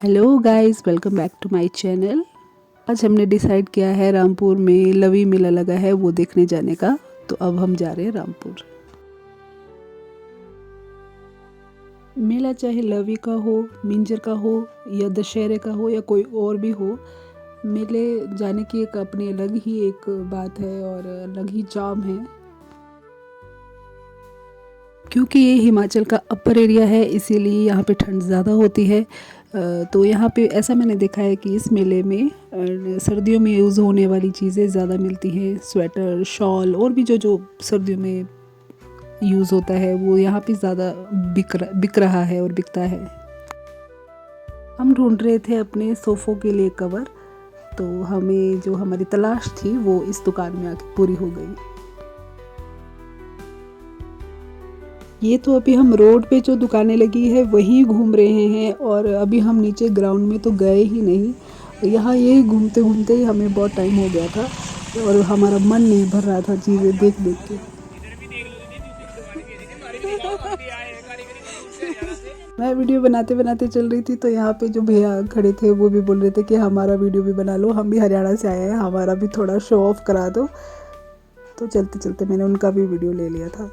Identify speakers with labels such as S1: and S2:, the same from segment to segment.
S1: Hello guys, welcome back to my channel. आज हमने decide किया है रामपुर में लवी मेला लगा है वो देखने जाने का। तो अब हम जा रहे हैं रामपुर। मेला चाहे लवी का हो, मिंजर का हो या दशहरे का हो या कोई और भी हो, मेले जाने की एक अपनी अलग ही एक बात है और अलग ही चार्म है। क्योंकि ये हिमाचल का अपर एरिया है इसीलिए यहाँ पे ठंड ज़्यादा होती है। तो यहाँ पे ऐसा मैंने देखा है कि इस मेले में सर्दियों में यूज़ होने वाली चीज़ें ज़्यादा मिलती हैं। स्वेटर, शॉल और भी जो जो सर्दियों में यूज़ होता है वो यहाँ पे ज़्यादा बिक रहा है और बिकता है। हम ढूंढ रहे थे अपने सोफ़ों के लिए कवर, तो हमें जो हमारी तलाश थी वो इस दुकान में आके पूरी हो गई। ये तो अभी हम रोड पे जो दुकानें लगी है वहीं घूम रहे हैं और अभी हम नीचे ग्राउंड में तो गए ही नहीं। यहाँ यही घूमते घूमते ही हमें बहुत टाइम हो गया था और हमारा मन नहीं भर रहा था चीज़ें देख देख के। मैं वीडियो बनाते बनाते चल रही थी तो यहाँ पे जो भैया खड़े थे वो भी बोल रहे थे कि हमारा वीडियो भी बना लो, हम भी हरियाणा से आए हैं, हमारा भी थोड़ा शो ऑफ करा दो। तो चलते चलते मैंने उनका भी वीडियो ले लिया था।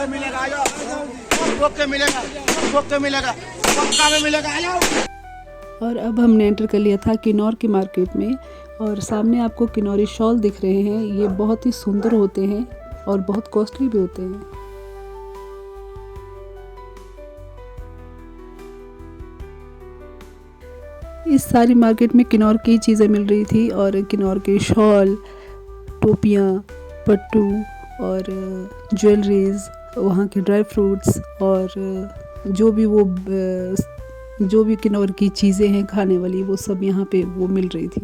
S1: मिलेगा आ जाओ, मिलेगा मिलेगा पक्का में मिलेगा आ जाओ। और अब हमने एंटर कर लिया था किन्नौर की मार्केट में और सामने आपको किन्नौरी शॉल दिख रहे हैं। ये बहुत ही सुंदर होते हैं और बहुत कॉस्टली भी होते हैं। इस सारी मार्केट में किन्नौर की चीज़ें मिल रही थी और किन्नौर के शॉल, टोपियाँ, पट्टू और ज्वेलरीज, वहाँ के ड्राई फ्रूट्स और जो भी किन्नौर की चीज़ें हैं खाने वाली वो सब यहाँ पे वो मिल रही थी।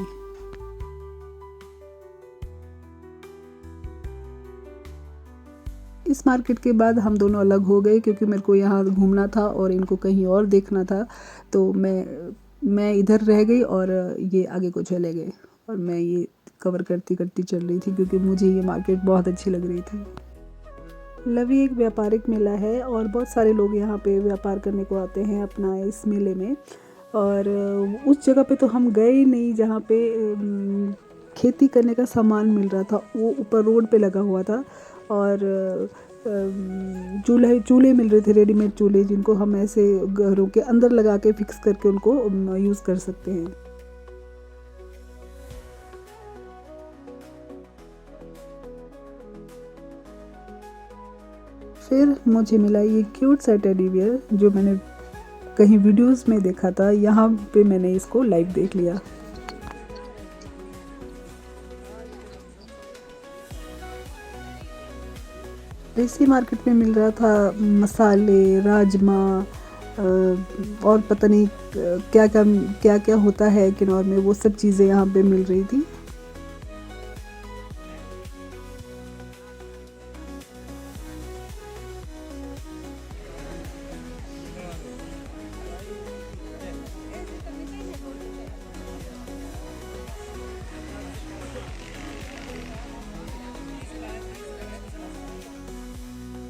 S1: इस मार्केट के बाद हम दोनों अलग हो गए क्योंकि मेरे को यहाँ घूमना था और इनको कहीं और देखना था। तो मैं इधर रह गई और ये आगे को चले गए और मैं ये कवर करती करती चल रही थी क्योंकि मुझे ये मार्केट बहुत अच्छी लग रही थी। लवी एक व्यापारिक मेला है और बहुत सारे लोग यहाँ पे व्यापार करने को आते हैं अपना इस मेले में। और उस जगह पे तो हम गए ही नहीं जहाँ पे खेती करने का सामान मिल रहा था। वो ऊपर रोड पे लगा हुआ था और चूल्हे मिल रहे थे, रेडीमेड चूल्हे जिनको हम ऐसे घरों के अंदर लगा के फिक्स करके उनको यूज़ कर सकते हैं। फिर मुझे मिला ये क्यूट सा टेडी बियर जो मैंने कहीं वीडियोस में देखा था। यहाँ पे मैंने इसको लाइव देख लिया। इसी मार्केट में मिल रहा था मसाले, राजमा और पता नहीं क्या क्या होता है किन्नौर में, वो सब चीज़ें यहाँ पे मिल रही थी।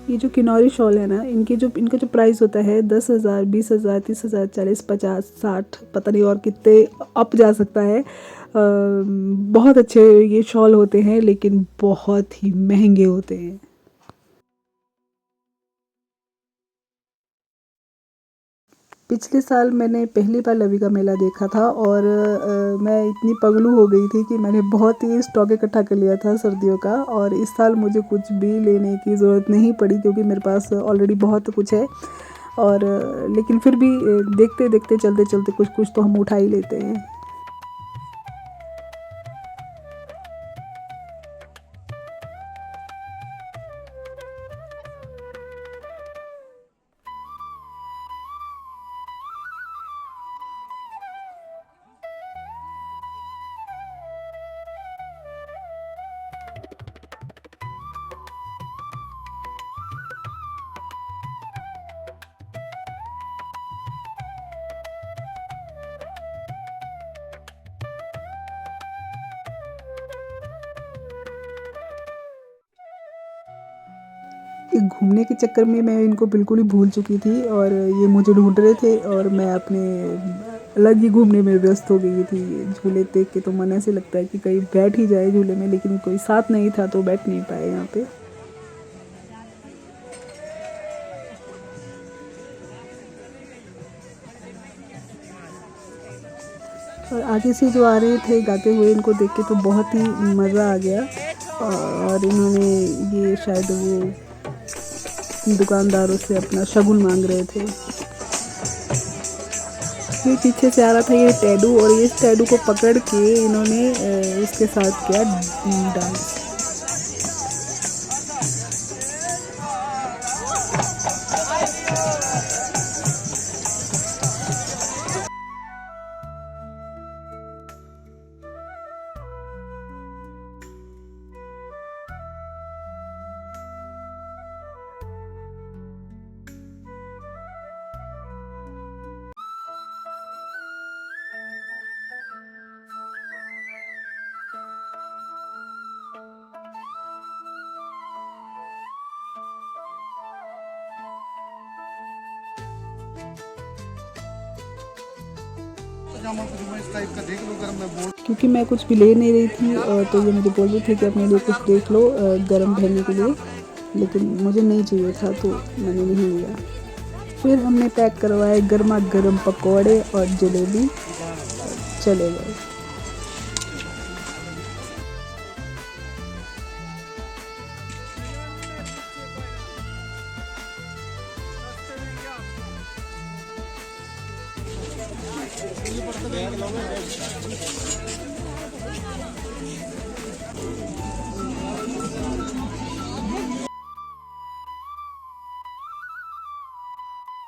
S1: ये जो किन्नौरी शॉल है ना, इनका जो प्राइस होता है 10,000, 20,000, 30,000, 40, 50, 60 पता नहीं और कितने अप जा सकता है। बहुत अच्छे ये शॉल होते हैं लेकिन बहुत ही महंगे होते हैं। पिछले साल मैंने पहली बार लवी का मेला देखा था और मैं इतनी पगलू हो गई थी कि मैंने बहुत ही स्टॉक इकट्ठा कर लिया था सर्दियों का। और इस साल मुझे कुछ भी लेने की ज़रूरत नहीं पड़ी क्योंकि मेरे पास ऑलरेडी बहुत कुछ है। और लेकिन फिर भी देखते देखते चलते चलते कुछ कुछ तो हम उठा ही लेते हैं। घूमने के चक्कर में मैं इनको बिल्कुल ही भूल चुकी थी और ये मुझे ढूंढ रहे थे और मैं अपने अलग ही घूमने में व्यस्त हो गई थी। झूले देख के तो मन ऐसे लगता है कि कहीं बैठ ही जाए झूले में, लेकिन कोई साथ नहीं था तो बैठ नहीं पाए यहाँ पे। और आगे से जो आ रहे थे गाते हुए, इनको देख के तो बहुत ही मज़ा आ गया। और इन्होंने ये शायद वो दुकानदारों से अपना शगुन मांग रहे थे। ये पीछे से आ रहा था ये टैडू, और इस टैडू को पकड़ के इन्होंने उसके साथ किया डांस। क्योंकि मैं कुछ भी ले नहीं रही थी तो ये मुझे बोल रही थी कि अपने लिए कुछ देख लो गर्म पहनने के लिए, लेकिन मुझे नहीं चाहिए था तो मैंने नहीं लिया। फिर हमने पैक करवाए गर्मा गर्म पकौड़े और जलेबी, चले गए।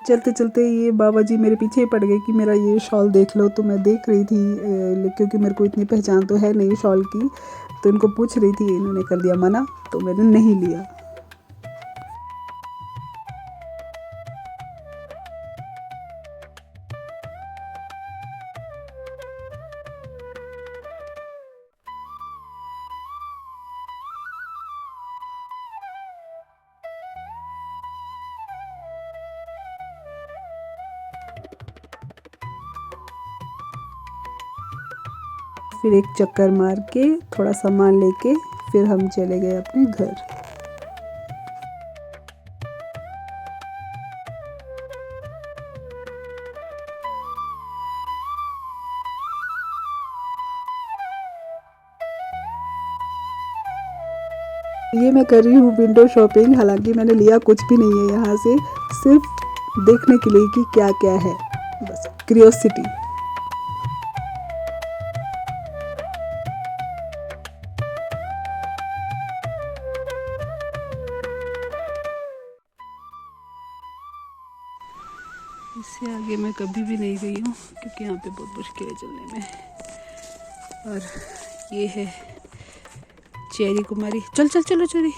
S1: चलते चलते ये बाबा जी मेरे पीछे ही पड़ गए कि मेरा ये शॉल देख लो। तो मैं देख रही थी क्योंकि मेरे को इतनी पहचान तो है नहीं शॉल की, तो इनको पूछ रही थी, इन्होंने कर दिया मना तो मैंने नहीं लिया। फिर एक चक्कर मार के थोड़ा सामान लेके फिर हम चले गए अपने घर। ये मैं कर रही हूँ विंडो शॉपिंग, हालांकि मैंने लिया कुछ भी नहीं है यहाँ से, सिर्फ देखने के लिए कि क्या क्या है, बस क्यूरियोसिटी। इससे आगे मैं कभी भी नहीं गई हूँ क्योंकि यहाँ पे बहुत मुश्किल है चलने में। और ये है चेरी कुमारी, चल चल चलो चेरी,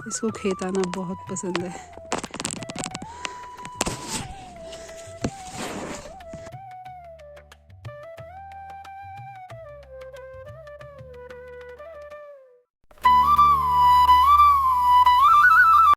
S1: इसको खेत आना बहुत पसंद है।